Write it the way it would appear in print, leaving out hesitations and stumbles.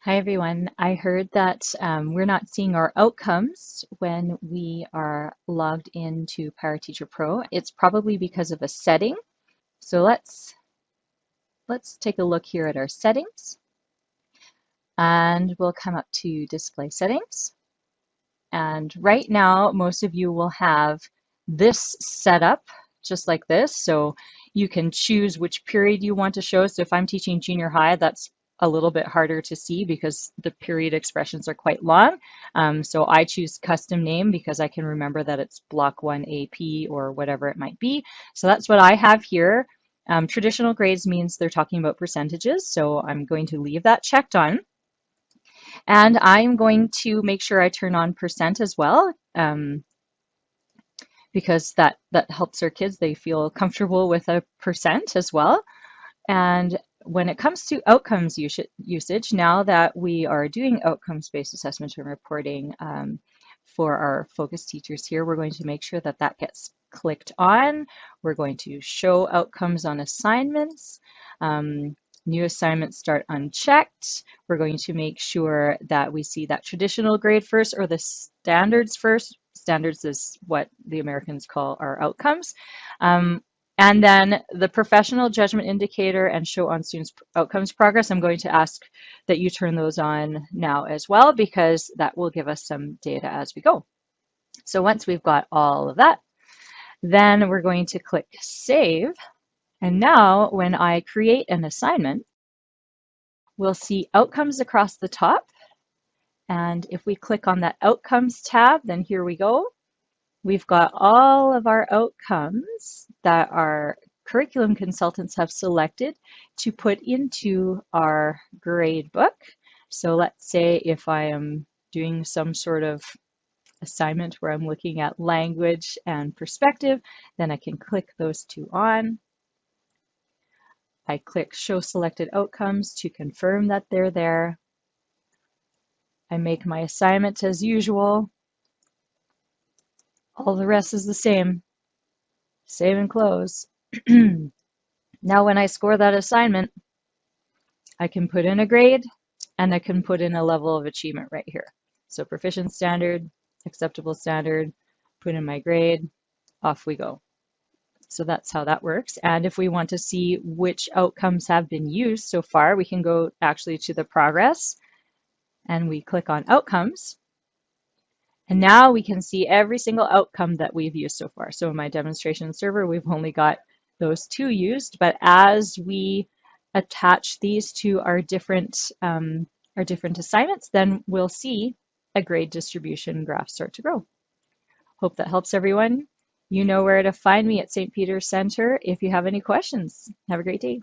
Hi everyone. I heard that we're not seeing our outcomes when we are logged into PTPro. It's probably because of a setting. So let's take a look here at our settings, and we'll come up to display settings. And right now, most of you will have this set up just like this. So you can choose which period you want to show. So if I'm teaching junior high, that's a little bit harder to see because the period expressions are quite long. So I choose custom name because I can remember that it's block 1 AP or whatever it might be. So that's what I have here. Traditional grades means they're talking about percentages. So I'm going to leave that checked on. And I'm going to make sure I turn on percent as well, because that helps our kids. They feel comfortable with a percent as well. And when it comes to outcomes usage, now that we are doing outcomes-based assessment and reporting for our focus teachers here, we're going to make sure that that gets clicked on. We're going to show outcomes on assignments. New assignments start unchecked. We're going to make sure that we see that traditional grade first or the standards first. Standards is what the Americans call our outcomes. And then the professional judgment indicator and show on students' outcomes progress, I'm going to ask that you turn those on now as well, because that will give us some data as we go. So once we've got all of that, then we're going to click Save. And now when I create an assignment, we'll see outcomes across the top. And if we click on that Outcomes tab, then here we go. We've got all of our outcomes that our curriculum consultants have selected to put into our grade book. So let's say if I am doing some sort of assignment where I'm looking at language and perspective, then I can click those two on. I click Show Selected Outcomes to confirm that they're there. I make my assignment as usual. All the rest is the same. Save and close. Now when I score that assignment, I can put in a grade and I can put in a level of achievement right here. So proficient standard, acceptable standard, put in my grade, off we go. So that's how that works. And if we want to see which outcomes have been used so far, we can go actually to the progress and we click on outcomes. And now we can see every single outcome that we've used so far. So in my demonstration server, we've only got those two used, but as we attach these to our different assignments, then we'll see a grade distribution graph start to grow. Hope that helps everyone. You know where to find me at St. Peter's Center if you have any questions. Have a great day.